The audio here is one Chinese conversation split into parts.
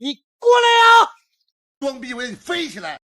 你过来呀！装逼我让你飞起来！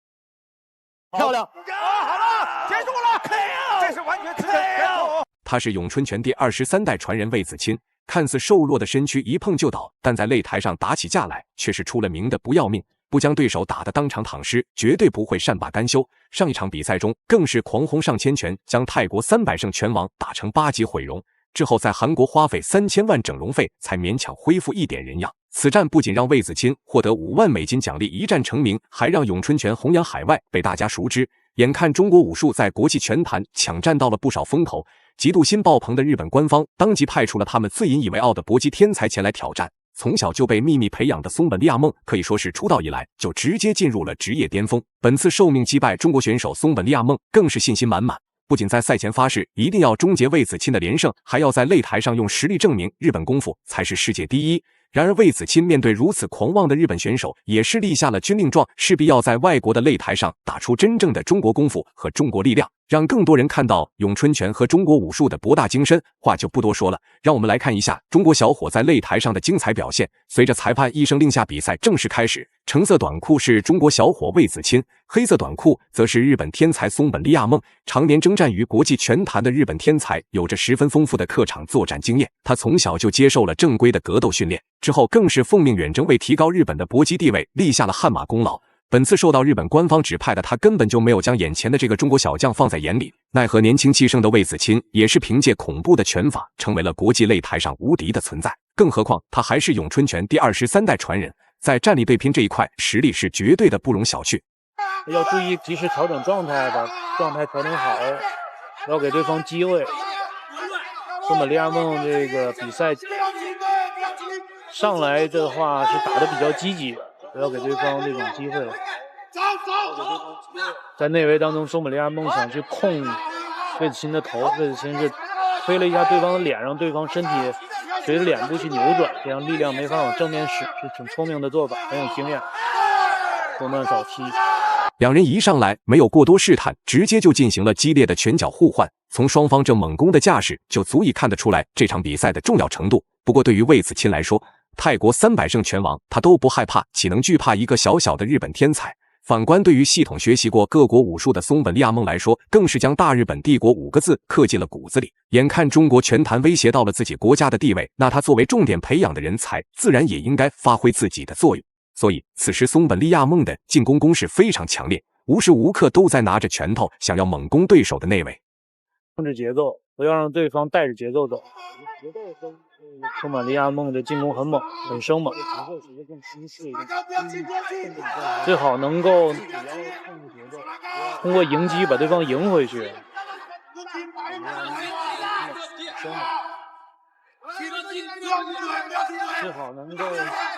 漂亮！好了，结束了 ，KO， 这是完全 KO。他是咏春拳第23代传人魏子钦，看似瘦弱的身躯一碰就倒，但在擂台上打起架来却是出了名的不要命，不将对手打得当场躺尸，绝对不会善罢甘休。上一场比赛中更是狂轰上千拳，将泰国300胜拳王打成8级毁容。之后在韩国花费3000万整容费才勉强恢复一点人样。此战不仅让魏子钦获得5万美金奖励一战成名，还让咏春拳弘扬海外，被大家熟知。眼看中国武术在国际拳坛抢占到了不少风头，嫉妒心爆棚的日本官方当即派出了他们最引以为傲的搏击天才前来挑战。从小就被秘密培养的松本利亚梦可以说是出道以来就直接进入了职业巅峰。本次受命击败中国选手松本利亚梦更是信心满满，不仅在赛前发誓一定要终结魏子钦的连胜，还要在擂台上用实力证明日本功夫才是世界第一。然而魏子钦面对如此狂妄的日本选手，也是立下了军令状，势必要在外国的擂台上打出真正的中国功夫和中国力量，让更多人看到咏春拳和中国武术的博大精深。话就不多说了，让我们来看一下中国小伙在擂台上的精彩表现。随着裁判一声令下，比赛正式开始。橙色短裤是中国小伙魏子钦，黑色短裤则是日本天才松本利亚梦。常年征战于国际拳坛的日本天才有着十分丰富的客场作战经验，他从小就接受了正规的格斗训练，之后更是奉命远征，为提高日本的搏击地位立下了汗马功劳。本次受到日本官方指派的他根本就没有将眼前的这个中国小将放在眼里，奈何年轻气盛的魏子钦也是凭借恐怖的拳法成为了国际擂台上无敌的存在。更何况他还是咏春拳第23代传人，在战力对拼这一块实力是绝对的不容小觑。要注意及时调整状态，把状态调整好，要给对方机会。松本利亚梦这个比赛上来的话是打得比较积极，不要给对方这种机会。在内围当中，松本利亚梦想去控魏子钦的头，魏子钦是推了一下对方的脸，让对方身体随着脸部去扭转，这样力量没法往正面使，是挺聪明的做法，很有经验。中段少踢。两人一上来没有过多试探，直接就进行了激烈的拳脚互换，从双方这猛攻的架势就足以看得出来这场比赛的重要程度。不过对于魏子钦来说，泰国300胜拳王他都不害怕，岂能惧怕一个小小的日本天才？反观对于系统学习过各国武术的松本利亚梦来说，更是将大日本帝国5个字刻进了骨子里。眼看中国拳坛威胁到了自己国家的地位，那他作为重点培养的人才，自然也应该发挥自己的作用。所以此时松本利亚梦的进攻攻势非常强烈，无时无刻都在拿着拳头想要猛攻对手的内围。控制节奏，不要让对方带着节奏走。松本利亚梦的进攻很猛，很生猛，最好能够通过迎击把对方迎回去。最好能够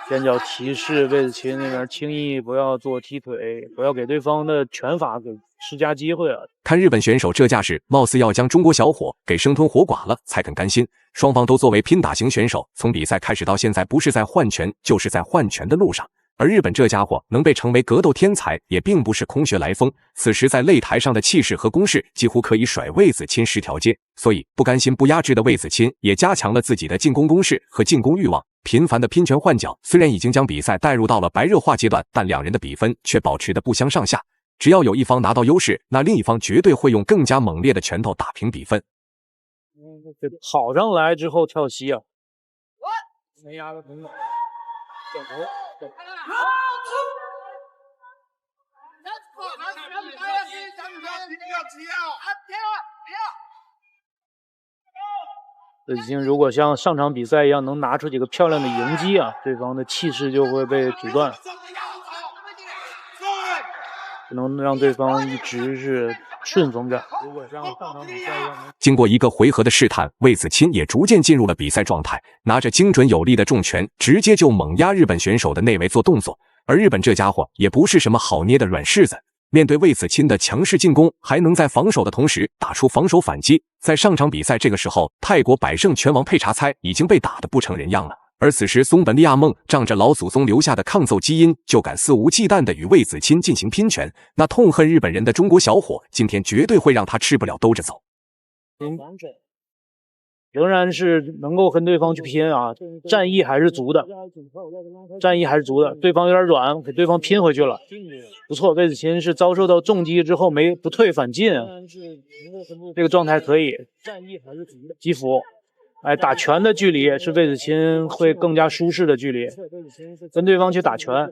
边角提示魏子钦那边轻易不要做踢腿，不要给对方的拳法给施加机会啊！看日本选手这架势，貌似要将中国小伙给生吞活剐了才肯甘心。双方都作为拼打型选手，从比赛开始到现在，不是在换拳，就是在换拳的路上。而日本这家伙能被称为格斗天才，也并不是空穴来风。此时在擂台上的气势和攻势，几乎可以甩魏子钦10条街。所以不甘心不压制的魏子钦，也加强了自己的进攻攻势和进攻欲望。频繁的拼拳换脚，虽然已经将比赛带入到了白热化阶段，但两人的比分却保持得不相上下。只要有一方拿到优势，那另一方绝对会用更加猛烈的拳头打平比分。跑上来之后跳膝啊，没压的很猛，转头。魏子钦如果像上场比赛一样能拿出几个漂亮的迎击啊，对方的气势就会被阻断，不能让对方一直是顺风战。如果像上场比赛一样，经过一个回合的试探，魏子钦也逐渐进入了比赛状态，拿着精准有力的重拳，直接就猛压日本选手的内围做动作。而日本这家伙也不是什么好捏的软柿子，面对魏子钦的强势进攻，还能在防守的同时打出防守反击。在上场比赛这个时候，泰国100胜拳王佩查猜已经被打得不成人样了。而此时松本利亚梦仗着老祖宗留下的抗揍基因，就敢肆无忌惮地与魏子钦进行拼拳，那痛恨日本人的中国小伙今天绝对会让他吃不了兜着走。仍然是能够跟对方去拼啊，战意还是足的，战意还是足的。对方有点软，给对方拼回去了，不错。魏子钦是遭受到重击之后不退反进啊，这个状态可以。击服，哎，打拳的距离是魏子钦会更加舒适的距离，跟对方去打拳，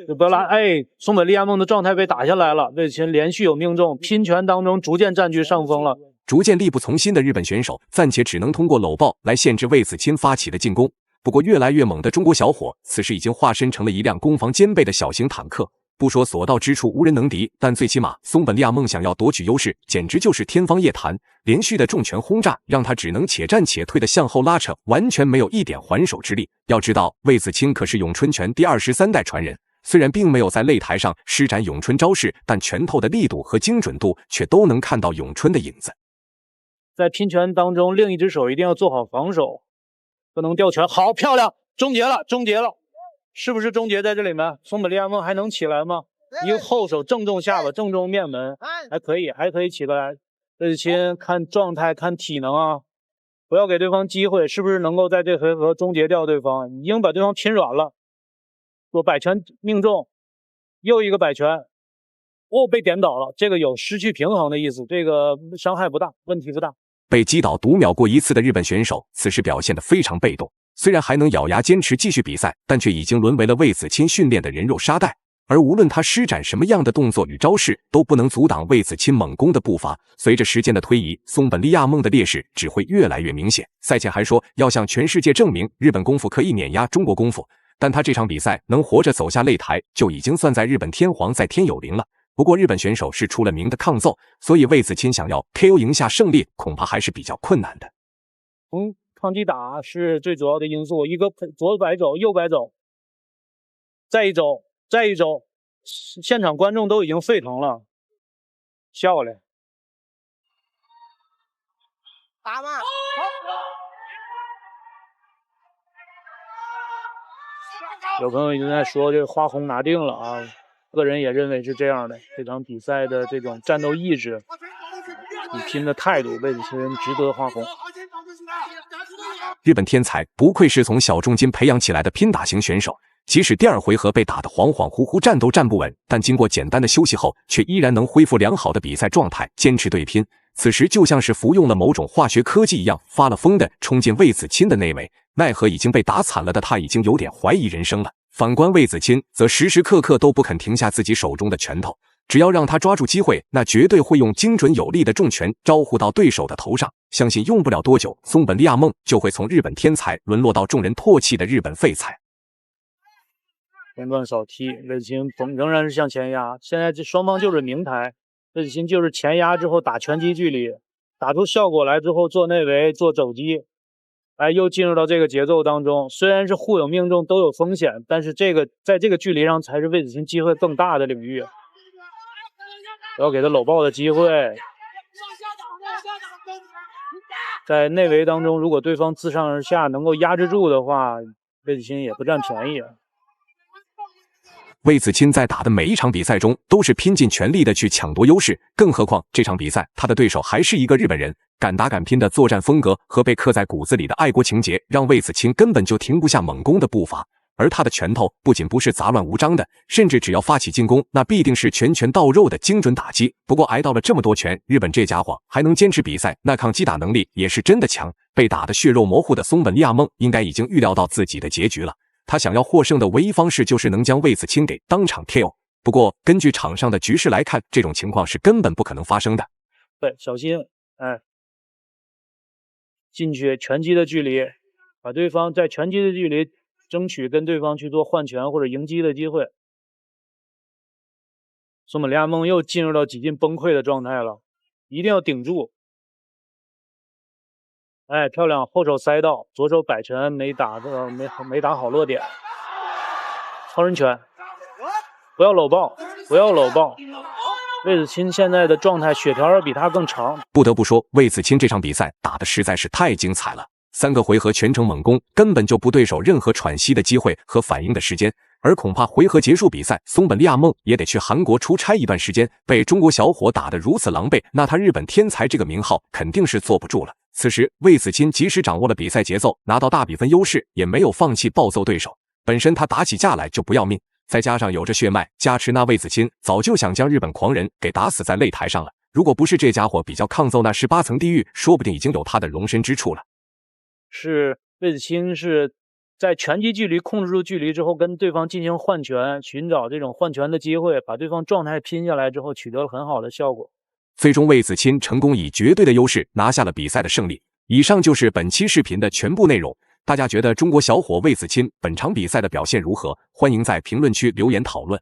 就不要拉。哎，松本利亚梦的状态被打下来了，魏子钦连续有命中，拼拳当中逐渐占据上风了。逐渐力不从心的日本选手暂且只能通过搂抱来限制魏子钦发起的进攻。不过越来越猛的中国小伙此时已经化身成了一辆攻防兼备的小型坦克，不说所到之处无人能敌，但最起码松本利亚梦想要夺取优势简直就是天方夜谭。连续的重拳轰炸让他只能且战且退的向后拉扯，完全没有一点还手之力。要知道魏子钦可是咏春拳第23代传人，虽然并没有在擂台上施展咏春招式，但拳头的力度和精准度却都能看到咏春的影子。在拼拳当中，另一只手一定要做好防守，不能掉拳。好，漂亮，终结了，终结了，是不是终结在这里面？松本利亚梦还能起来吗？一个后手正中下巴，正中面门，还可以，还可以起来。魏子钦看状态，看体能啊，不要给对方机会，是不是能够在这回合终结掉对方？已经把对方拼软了，说摆拳命中，又一个摆拳。哦，被点倒了，这个有失去平衡的意思，这个伤害不大，问题不大。被击倒读秒过一次的日本选手此时表现得非常被动，虽然还能咬牙坚持继续比赛，但却已经沦为了魏子钦训练的人肉沙袋。而无论他施展什么样的动作与招式，都不能阻挡魏子钦猛攻的步伐。随着时间的推移，松本利亚梦的劣势只会越来越明显。赛前还说要向全世界证明日本功夫可以碾压中国功夫，但他这场比赛能活着走下擂台，就已经算在日本天皇在天有灵了。不过日本选手是出了名的抗揍，所以魏子钦想要 KO 赢下胜利恐怕还是比较困难的。抗击打是最主要的因素，一个左摆肘，右摆肘，再一肘，再一肘，现场观众都已经沸腾了，笑了。打吗？有朋友已经在说这个花红拿定了啊。个人也认为是这样的，这场比赛的这种战斗意志、比拼的态度，魏子钦值得花红。日本天才不愧是从小重金培养起来的拼打型选手，即使第二回合被打得恍恍惚惚，站都站不稳，但经过简单的休息后，却依然能恢复良好的比赛状态，坚持对拼。此时就像是服用了某种化学科技一样，发了疯的冲进魏子钦的内围。奈何已经被打惨了的他已经有点怀疑人生了。反观魏子钦则时时刻刻都不肯停下自己手中的拳头，只要让他抓住机会，那绝对会用精准有力的重拳招呼到对手的头上。相信用不了多久，松本利亚梦就会从日本天才沦落到众人唾弃的日本废材。连段扫踢，魏子钦仍然是向前压。现在这双方就是明台，魏子钦就是前压之后打拳击距离，打出效果来之后做内围做肘击。哎，又进入到这个节奏当中，虽然是互有命中都有风险，但是在这个距离上才是魏子钦机会更大的领域。要给他搂抱的机会，在内围当中，如果对方自上而下能够压制住的话，魏子钦也不占便宜。魏子钦在打的每一场比赛中都是拼尽全力的去抢夺优势，更何况这场比赛他的对手还是一个日本人，敢打敢拼的作战风格和被刻在骨子里的爱国情节，让魏子钦根本就停不下猛攻的步伐。而他的拳头不仅不是杂乱无章的，甚至只要发起进攻，那必定是拳拳到肉的精准打击。不过挨到了这么多拳，日本这家伙还能坚持比赛，那抗击打能力也是真的强。被打得血肉模糊的松本利亚梦应该已经预料到自己的结局了。他想要获胜的唯一方式就是能将魏子钦给当场 KO。不过根据场上的局势来看，这种情况是根本不可能发生的。对，小心，哎，进去拳击的距离，把对方在拳击的距离争取跟对方去做换拳或者迎击的机会。松本利亚梦又进入到几近崩溃的状态了，一定要顶住。哎，漂亮，后手塞到，左手摆拳没打好落点。超人拳，不要搂抱，不要搂抱。魏子钦现在的状态，血条要比他更长。不得不说，魏子钦这场比赛打得实在是太精彩了。3个回合全程猛攻，根本就不对手任何喘息的机会和反应的时间。而恐怕回合结束比赛，松本利亚梦也得去韩国出差一段时间。被中国小伙打得如此狼狈，那他日本天才这个名号肯定是坐不住了。此时，魏子钦即使掌握了比赛节奏，拿到大比分优势，也没有放弃暴揍对手。本身他打起架来就不要命，再加上有着血脉加持，那魏子钦早就想将日本狂人给打死在擂台上了。如果不是这家伙比较抗揍，那18层地狱说不定已经有他的容身之处了。是魏子钦是在拳击距离控制住距离之后，跟对方进行换拳，寻找这种换拳的机会，把对方状态拼下来之后，取得了很好的效果。最终，魏子钦成功以绝对的优势拿下了比赛的胜利。以上就是本期视频的全部内容。大家觉得中国小伙魏子钦本场比赛的表现如何？欢迎在评论区留言讨论。